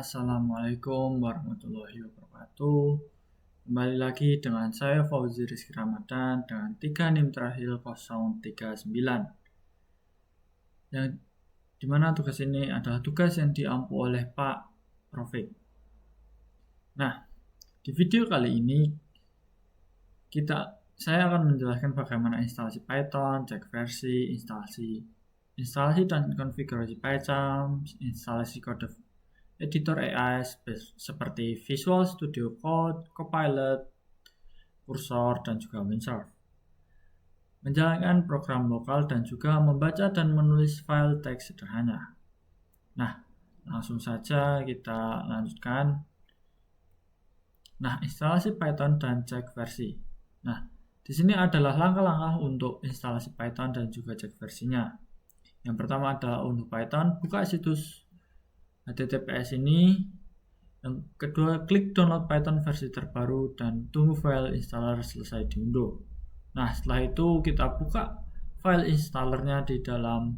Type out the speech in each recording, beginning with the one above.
Assalamualaikum warahmatullahi wabarakatuh. Kembali lagi dengan saya Fauzi Rizky Ramadan dengan 3 NIM terakhir 039. Yang dimana tugas ini adalah tugas yang diampu oleh Pak Profik. Nah, di video kali ini saya akan menjelaskan bagaimana instalasi Python, cek versi, instalasi dan konfigurasi PyCharm, instalasi kode editor AI seperti Visual Studio Code, Copilot, Cursor, dan juga Windsurf. Menjalankan program lokal dan juga membaca dan menulis file teks sederhana. Nah, langsung saja kita lanjutkan. Nah, instalasi Python dan cek versi. Nah, di sini adalah langkah-langkah untuk instalasi Python dan juga cek versinya. Yang pertama adalah unduh Python, buka situs HTTPS ini. Yang kedua, klik download Python versi terbaru dan tunggu file installer selesai diunduh. Nah, setelah itu kita buka file installernya di dalam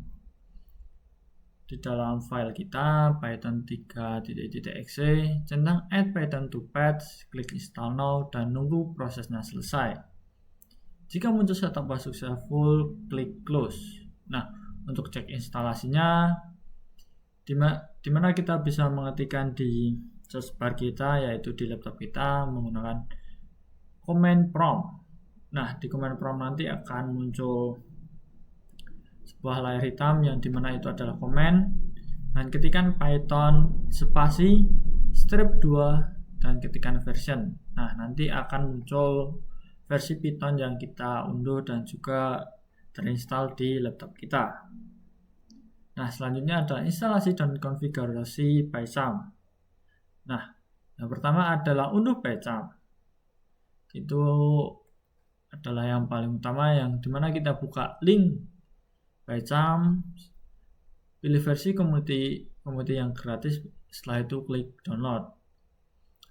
file kita python 3.exe, centang add python to patch, klik install now dan nunggu prosesnya selesai. Jika muncul setup was successful, klik close. Nah, untuk cek instalasinya dimana kita bisa mengetikkan di search bar kita, yaitu di laptop kita menggunakan command prompt. Nah, di command prompt nanti akan muncul sebuah layar hitam yang dimana itu adalah command, dan ketikkan python spasi strip 2 dan ketikkan version. Nah, nanti akan muncul versi Python yang kita unduh dan juga terinstall di laptop kita. Nah, selanjutnya adalah instalasi dan konfigurasi PyCharm. Nah, yang pertama adalah unduh PyCharm. Itu adalah yang paling utama, yang dimana kita buka link PyCharm, pilih versi community yang gratis, setelah itu klik download.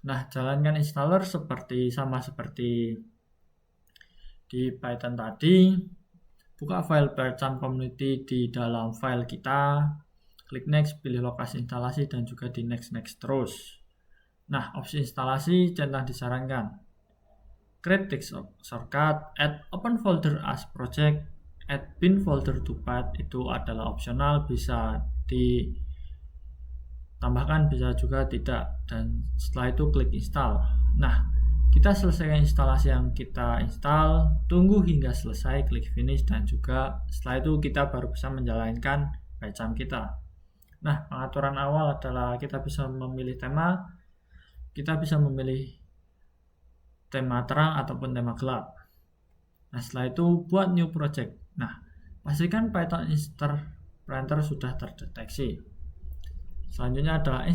Nah, jalankan installer sama seperti di Python tadi. Buka file PyCharm community di dalam file kita, klik next, pilih lokasi instalasi dan juga di next terus. Nah, opsi instalasi centang disarankan create text shortcut, add open folder as project, add bin folder to path itu adalah opsional, bisa ditambahkan bisa juga tidak, dan setelah itu klik install. Nah, kita selesaikan instalasi yang kita install, tunggu hingga selesai, klik finish, dan juga setelah itu kita baru bisa menjalankan PyCharm kita. Nah, pengaturan awal adalah kita bisa memilih tema, kita bisa memilih tema terang ataupun tema gelap. Nah, setelah itu buat new project. Nah, pastikan Python interpreter sudah terdeteksi. Selanjutnya adalah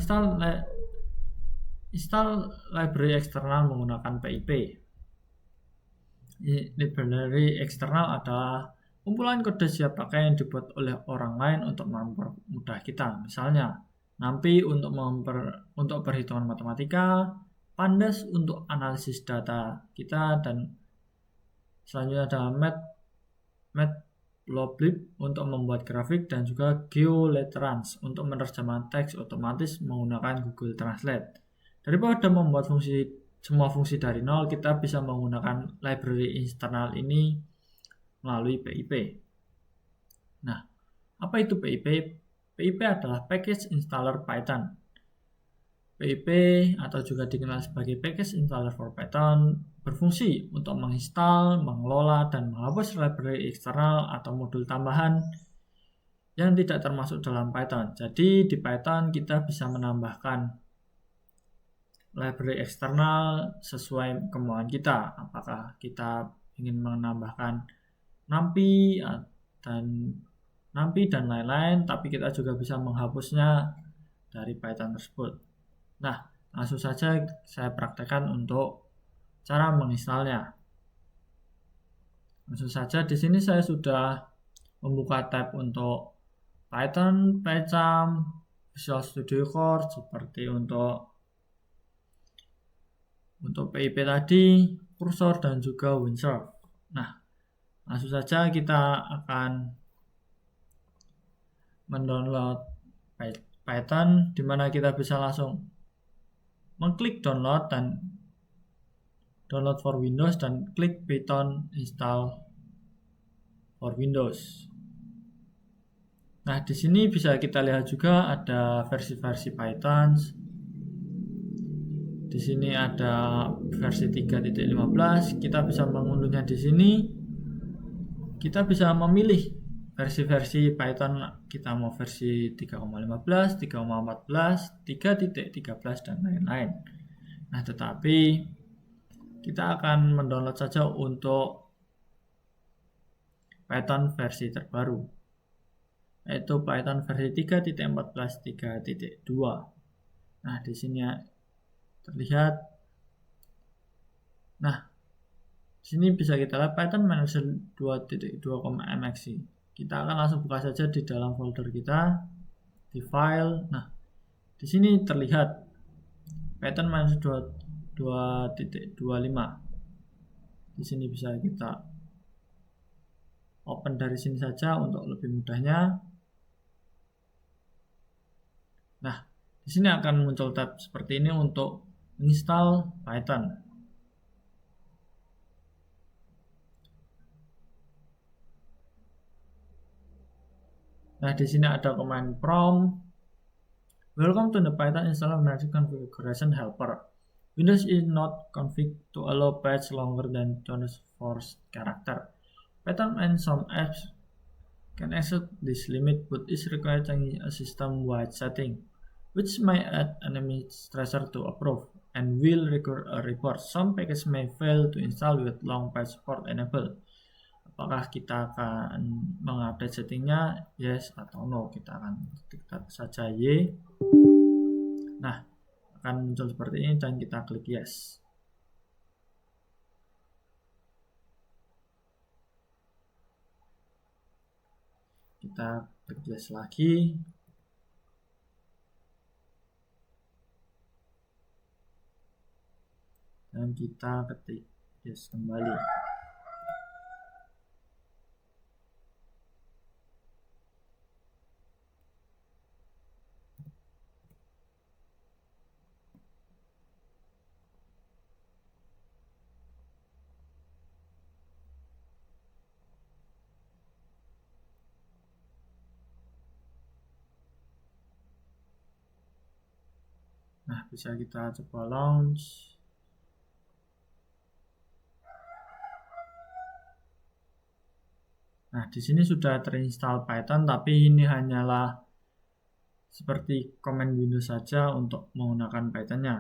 install library eksternal menggunakan PIP. Library eksternal adalah kumpulan kode siap pakai yang dibuat oleh orang lain untuk mempermudah kita. Misalnya, NumPy untuk perhitungan matematika, Pandas untuk analisis data kita, dan selanjutnya ada Matplotlib untuk membuat grafik, dan juga GeoLatrans untuk menerjemahkan teks otomatis menggunakan Google Translate. Daripada membuat semua fungsi dari nol, kita bisa menggunakan library internal ini melalui PIP. Nah, apa itu PIP? PIP adalah Package Installer Python. PIP atau juga dikenal sebagai Package Installer for Python berfungsi untuk menginstal, mengelola, dan menghapus library eksternal atau modul tambahan yang tidak termasuk dalam Python. Jadi di Python kita bisa menambahkan library eksternal sesuai kemauan kita. Apakah kita ingin menambahkan NumPy dan lain-lain, tapi kita juga bisa menghapusnya dari Python tersebut. Nah, langsung saja saya praktekkan untuk cara menginstalnya. Langsung saja di sini saya sudah membuka tab untuk Python, PyCharm, Visual Studio Code seperti untuk PIP tadi, Cursor, dan juga Windsurf. Nah, langsung saja kita akan mendownload Python, di mana kita bisa langsung mengklik download for Windows dan klik Python install for Windows. Nah, di sini bisa kita lihat juga ada versi-versi Python. Di sini ada versi 3.15. Kita bisa mengunduhnya di sini. Kita bisa memilih versi-versi Python, kita mau versi 3,15, 3,14, 3.13 dan lain-lain. Nah, tetapi kita akan mendownload saja untuk Python versi terbaru, yaitu Python versi 3.14 3.2. Nah, di sini terlihat. Nah, di sini bisa kita lihat Python Manager 2.2,exe. Kita akan langsung buka saja di dalam folder kita di file. Nah, di sini terlihat Python Manager 2.25. Di sini bisa kita open dari sini saja untuk lebih mudahnya. Nah, di sini akan muncul tab seperti ini untuk install Python. Nah, di sini ada command prompt. Welcome to the Python installer manager configuration helper. Windows is not configured to allow patch longer than 24 character. Python and some apps can exceed this limit, but is required changing a system-wide setting, which may add enemy stressor to approve and will require a report. Some packages may fail to install with long patch support enabled. Apakah kita akan mengupdate settingnya, yes atau no? Kita akan ketik saja Y. Nah, akan muncul seperti ini dan kita klik yes. Kita klik yes lagi. Dan kita ketik yes kembali. Nah, bisa kita coba launch. Nah, di sini sudah terinstall Python, tapi ini hanyalah seperti command Windows saja untuk menggunakan Python-nya.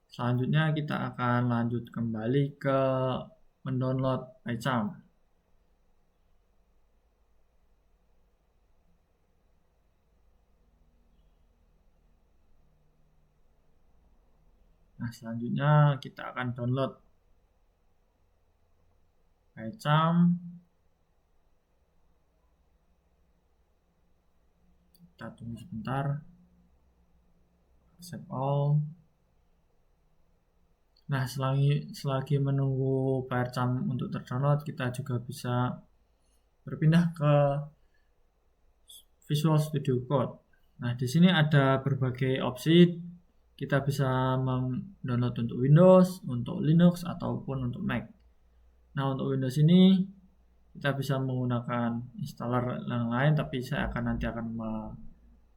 Selanjutnya kita akan lanjut kembali ke mendownload PyCharm. Nah, selanjutnya kita akan download PyCharm. Kita tunggu sebentar. Accept all. Nah, selagi menunggu PyCharm untuk terdownload, kita juga bisa berpindah ke Visual Studio Code. Nah, di sini ada berbagai opsi. Kita bisa mendownload untuk Windows, untuk Linux, ataupun untuk Mac. Nah, untuk Windows ini kita bisa menggunakan installer yang lain, tapi saya nanti akan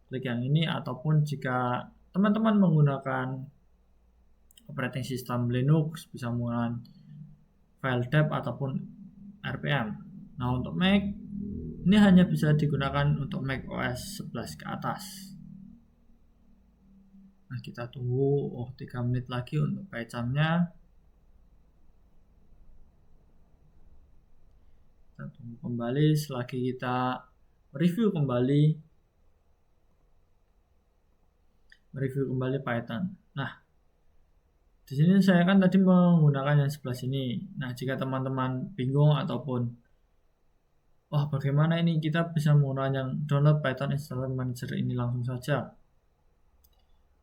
klik yang ini. Ataupun jika teman-teman menggunakan operating system Linux, bisa menggunakan FileDev ataupun RPM. Nah, untuk Mac ini hanya bisa digunakan untuk Mac OS 11 ke atas. Nah, kita tunggu 3 menit lagi untuk PyCharm-nya. Kita tunggu kembali selagi kita review kembali Python. Nah, di sini saya kan tadi menggunakan yang sebelah sini. Nah, jika teman-teman bingung ataupun bagaimana ini, kita bisa menggunakan yang download Python installer manager ini langsung saja,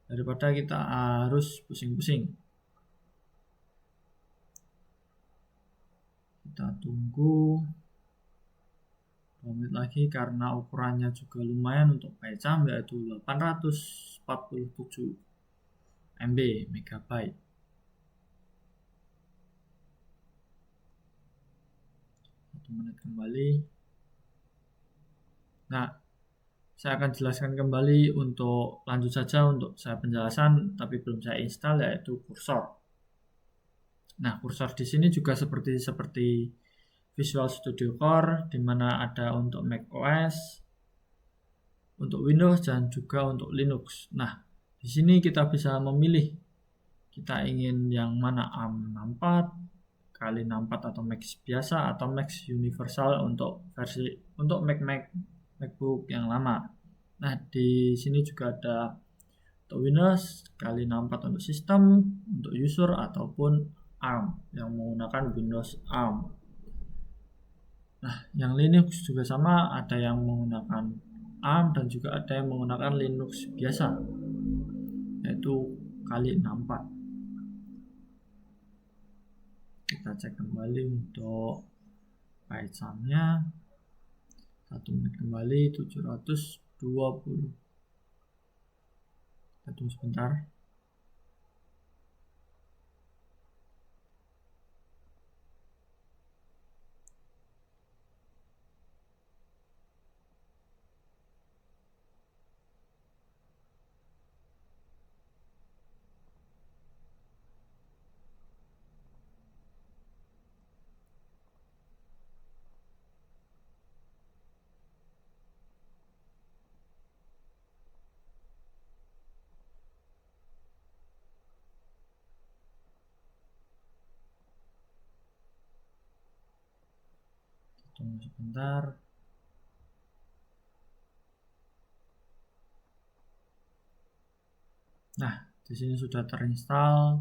daripada kita harus pusing-pusing. Kita tunggu. 2 menit lagi karena ukurannya juga lumayan untuk PyCharm, yaitu 847 MB megabyte. 1 menit kembali. Nah, saya akan jelaskan kembali untuk lanjut saja untuk saya penjelasan, tapi belum saya install, yaitu kursor. Nah, kursor di sini juga seperti Visual Studio Core, di mana ada untuk macOS, untuk Windows, dan juga untuk Linux. Nah, di sini kita bisa memilih kita ingin yang mana, ARM64 kali 64 atau Max biasa atau Max Universal untuk versi untuk MacBook yang lama. Nah, di sini juga ada untuk Windows kali 64 untuk sistem, untuk user ataupun ARM yang menggunakan Windows ARM. Nah, yang Linux juga sama, ada yang menggunakan ARM dan juga ada yang menggunakan Linux biasa, yaitu kali 64. Kita cek kembali untuk PyCharm-nya. 1 menit kembali 720. Kita tunggu sebentar. Tunggu sebentar. Nah, di sini sudah terinstall.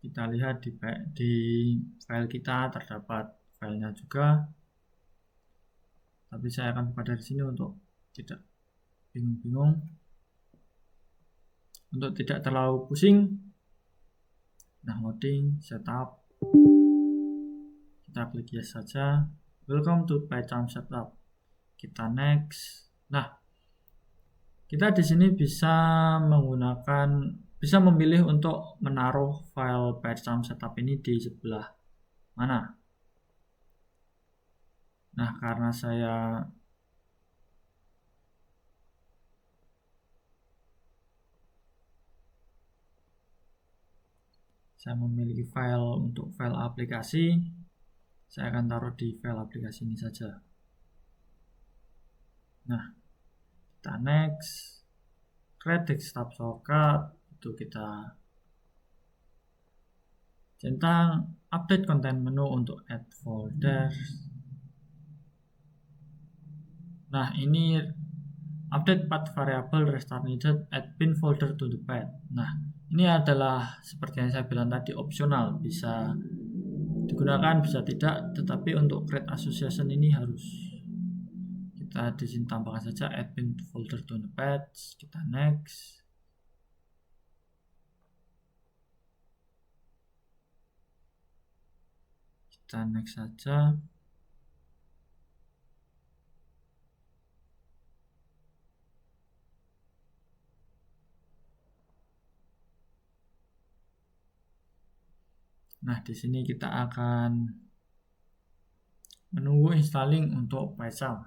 Kita lihat di file kita terdapat filenya juga. Tapi saya akan buka dari sini untuk tidak bingung-bingung. Untuk tidak terlalu pusing. Nah, loading, setup. Kita klik yes saja. Welcome to PyCharm setup. Kita next. Nah, kita di sini bisa memilih untuk menaruh file PyCharm setup ini di sebelah mana. Nah, karena saya memiliki file untuk file aplikasi, saya akan taruh di file aplikasi ini saja. Nah, kita next. Create desktop shortcut, itu kita centang update content menu untuk add folders. Nah, ini update path variable restart needed, add bin folder to the path. Nah, ini adalah seperti yang saya bilang tadi, opsional, bisa digunakan bisa tidak, tetapi untuk create association ini harus. Kita di sini tambahkan saja add bin folder to the path. Kita next. Kita next saja. Nah, di sini kita akan menunggu installing untuk PyCharm.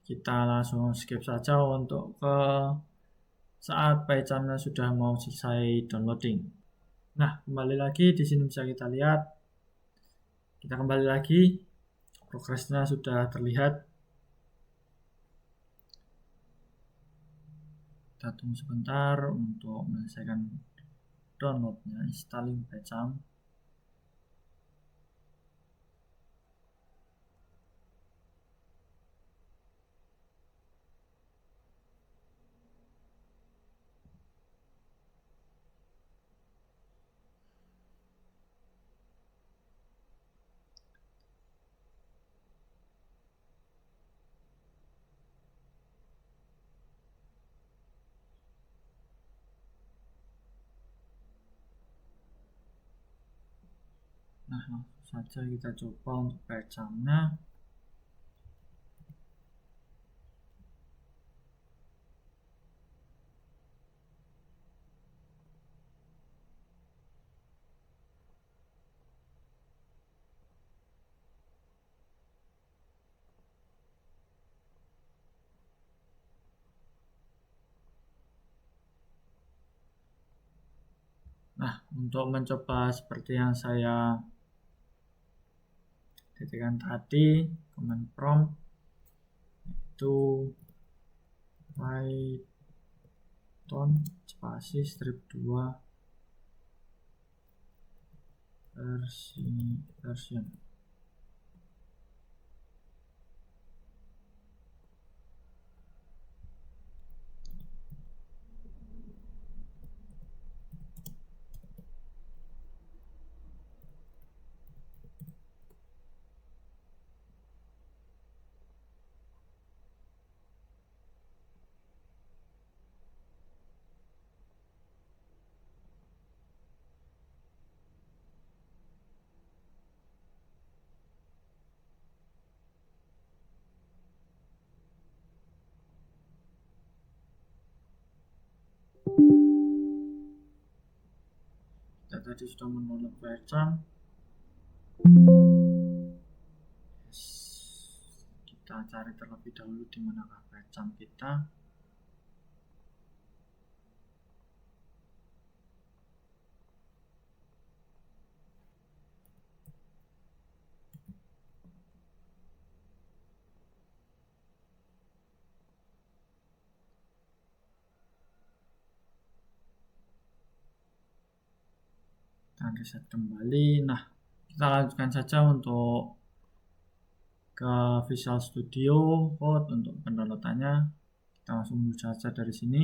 Kita langsung skip saja untuk ke saat PyCharm-nya sudah mau selesai downloading. Nah, kembali lagi di sini bisa kita lihat. Kita kembali lagi, progresnya sudah terlihat. Kita tunggu sebentar untuk menyelesaikan downloadnya, installing PyCharm. Nah, langsung saja kita coba untuk PyCharm-nya. Nah, untuk mencoba seperti yang saya ketikkan tadi, command prompt itu Python spasi strip 2 version. Kita tadi sudah mendownload PyCharm. Kita cari terlebih dahulu di manakah PyCharm kita. Kita reset kembali. Nah, kita lanjutkan saja untuk ke Visual Studio Code untuk pendownloadannya. Kita langsung menuju saja dari sini.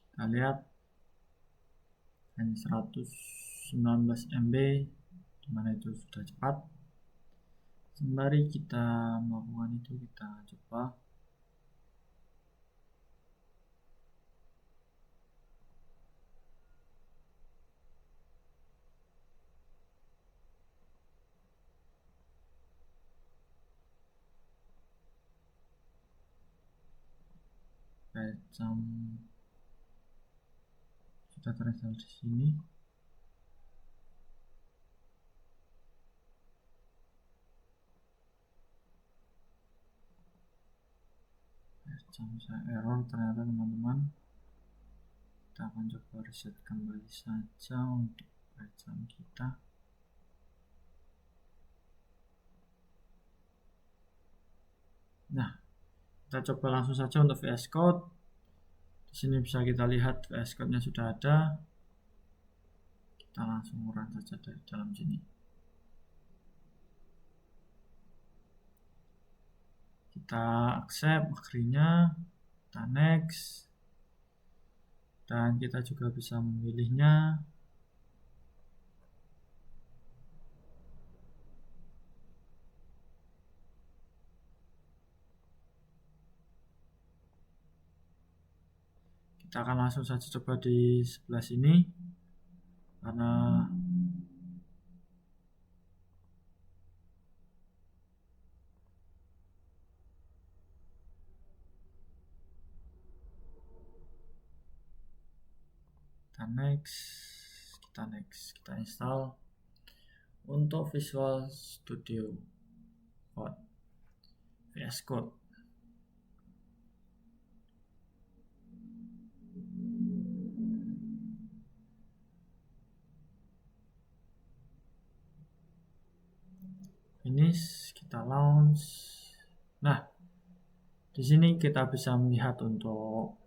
Kita lihat hanya 119 MB, dimana itu sudah cepat. Sembari kita melakukan itu, kita coba PyCharm sudah terinstall di sini. PyCharm saya error ternyata teman-teman. Kita akan coba reset kembali saja untuk PyCharm kita. Nah, kita coba langsung saja untuk VS Code. Di sini bisa kita lihat VS Code-nya sudah ada. Kita langsung run saja dari dalam sini. Kita accept agree-nya, kita next, dan kita juga bisa memilihnya. Kita akan langsung saja coba di sebelah sini, karena kita next, kita install untuk Visual Studio Code, VS Code. Finish, kita launch. Nah, di sini kita bisa melihat untuk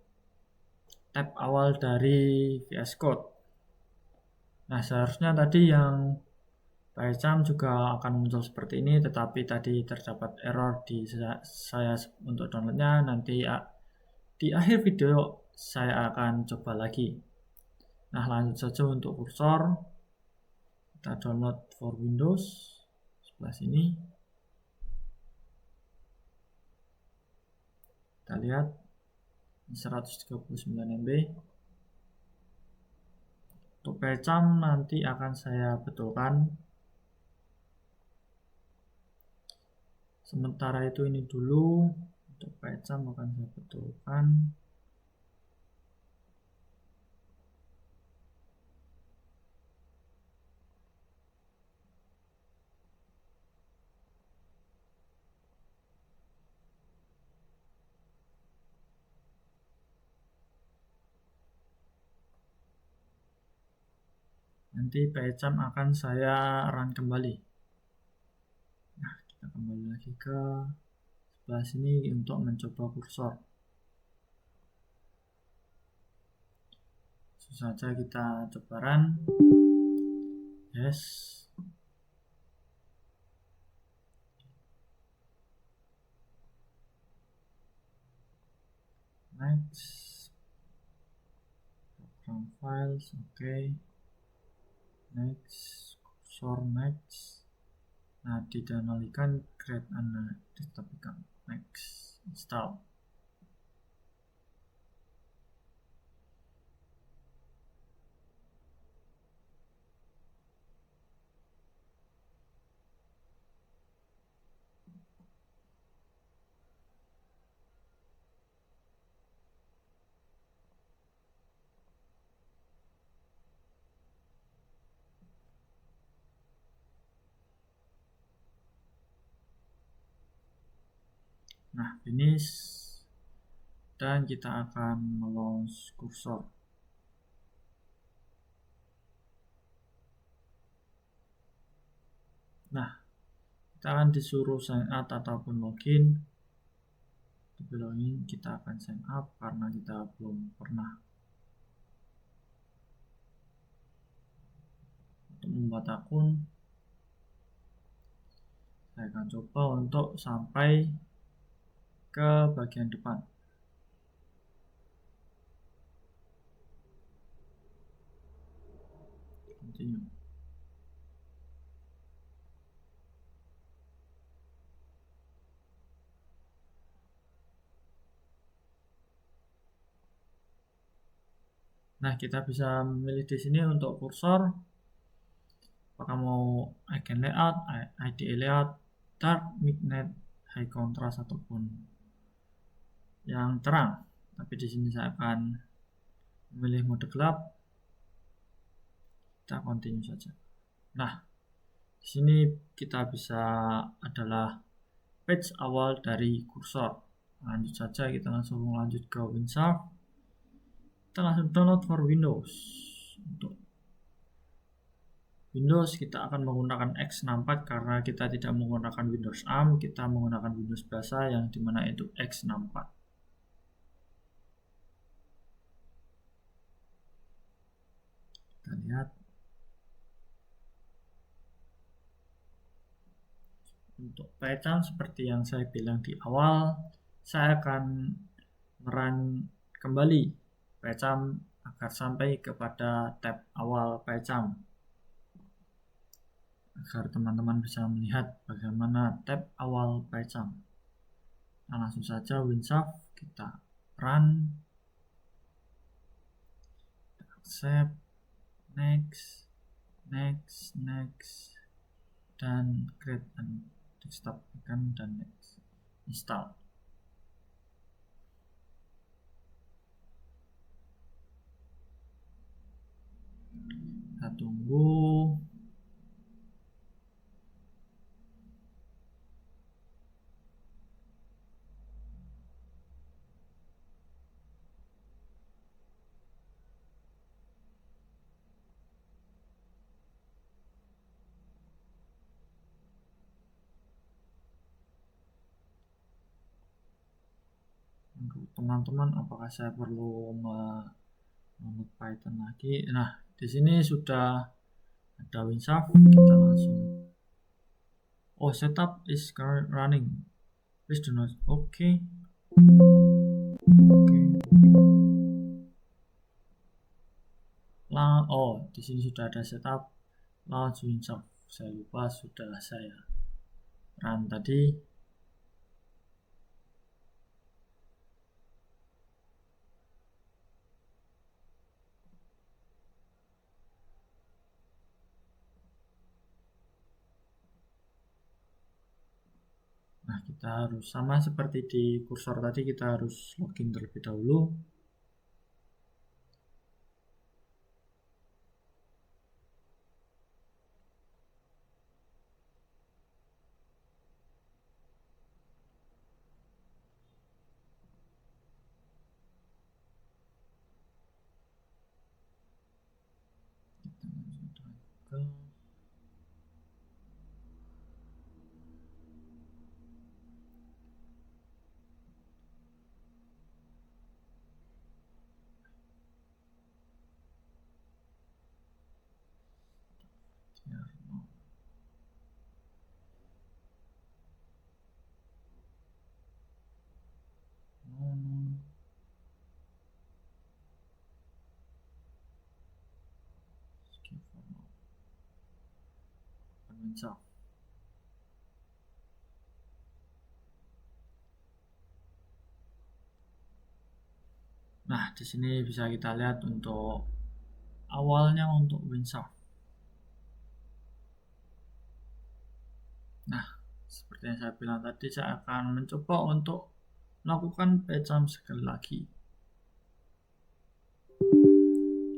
tab awal dari VS Code. Nah, seharusnya tadi yang PyCharm juga akan muncul seperti ini, tetapi tadi terdapat error di saya untuk downloadnya. Nanti di akhir video saya akan coba lagi. Nah, lanjut saja untuk kursor. Kita download for Windows sebelah sini. Kita lihat 139 MB. Untuk pecam nanti akan saya betulkan. Sementara itu ini dulu, untuk pecam akan saya betulkan. Nanti pecam akan saya run kembali. Nah, kita kembali lagi ke sebelah sini untuk mencoba kursor. Langsung saja kita coba run. Yes. Next. Program files, okay. Next. Kursor next. Nah, didonalikan create an desktop account. Next. Install. Nah, finish. Dan kita akan launch kursor. Nah, kita akan disuruh sign up ataupun login. Di login kita akan sign up karena kita belum pernah. Untuk membuat akun, saya akan coba untuk sampai ke bagian depan. Continue. Nah, kita bisa memilih di sini untuk kursor. Apakah mau icon layout, IDE layout, dark, midnight, high contrast ataupun yang terang. Tapi di sini saya akan memilih mode gelap. Kita continue saja. Nah, di sini kita bisa adalah page awal dari kursor. Lanjut saja, kita langsung lanjut ke WinSharp. Kita langsung download for Windows. Untuk Windows kita akan menggunakan X64 karena kita tidak menggunakan Windows ARM, kita menggunakan Windows biasa yang dimana itu X64. Kita lihat. Untuk pecam seperti yang saya bilang di awal, saya akan merun kembali pecam agar sampai kepada tab awal pecam, agar teman-teman bisa melihat bagaimana tab awal pecam. Nah, langsung saja WinSharp kita run, accept, next, dan create an desktop account dan next, install. Kita tunggu. Untuk teman-teman, apakah saya perlu mengunduh Python lagi? Nah, di sini sudah ada WinSharp. Kita langsung. Oh, setup is current running. Please do not. Oke. Oh, di sini sudah ada setup launch WinSharp. Saya lupa sudah saya run tadi. Nah, kita harus sama seperti di kursor tadi, kita harus login terlebih dahulu. Kita masuk ke Winsoft. Nah, di sini bisa kita lihat untuk awalnya untuk Winsoft. Nah, seperti yang saya bilang tadi, saya akan mencoba untuk melakukan pecam sekali lagi.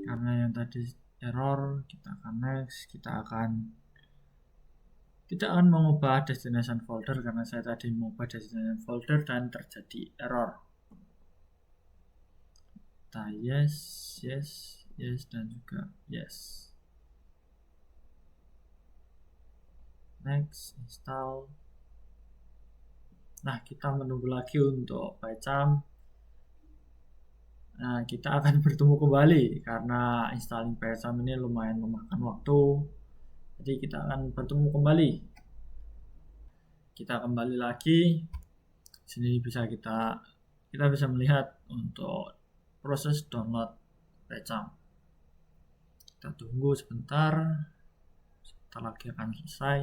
Karena yang tadi error, kita akan next, kita tidak akan mengubah destination folder karena saya tadi mengubah destination folder dan terjadi error. Kita yes, yes, yes, dan juga yes. Next, install. Nah, kita menunggu lagi untuk PyCharm. Nah, kita akan bertemu kembali karena installing PyCharm ini lumayan memakan waktu. Jadi kita akan bertemu kembali. Kita kembali lagi. Sini kita bisa melihat untuk proses download PyCharm. Kita tunggu sebentar. Sebentar lagi akan selesai.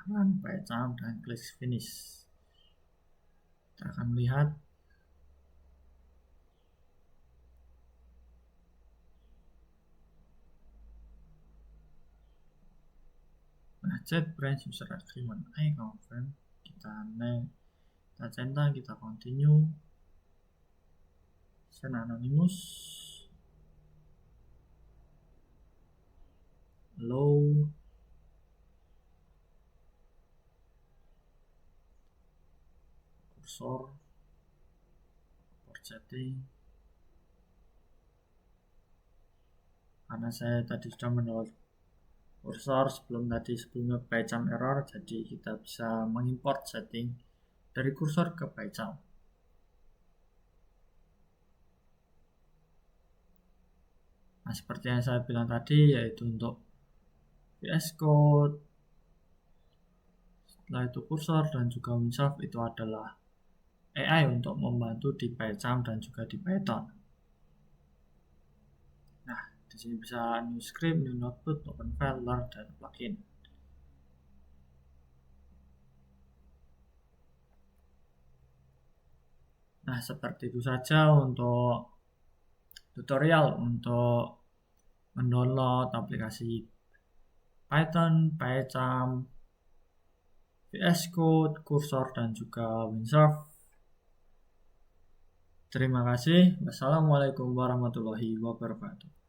Run PyCharm dan klik finish. Kita akan melihat JetBrains user agreement. I confirm. Kita centang, kita continue. Send anonymous. Low. Cursor. Port setting. Karena saya tadi sudah mendownload kursor sebelumnya PyCharm error, jadi kita bisa mengimport setting dari kursor ke PyCharm. Nah, seperti yang saya bilang tadi, yaitu untuk VS Code, setelah itu kursor dan juga Winsoft itu adalah AI untuk membantu di PyCharm dan juga di Python. Nah, di sini bisa new script, new notebook, open file, learn, dan plugin. Nah, seperti itu saja untuk tutorial untuk mendownload aplikasi Python, PyCharm, VS Code, Cursor, dan juga Winsoft. Terima kasih. Wassalamualaikum warahmatullahi wabarakatuh.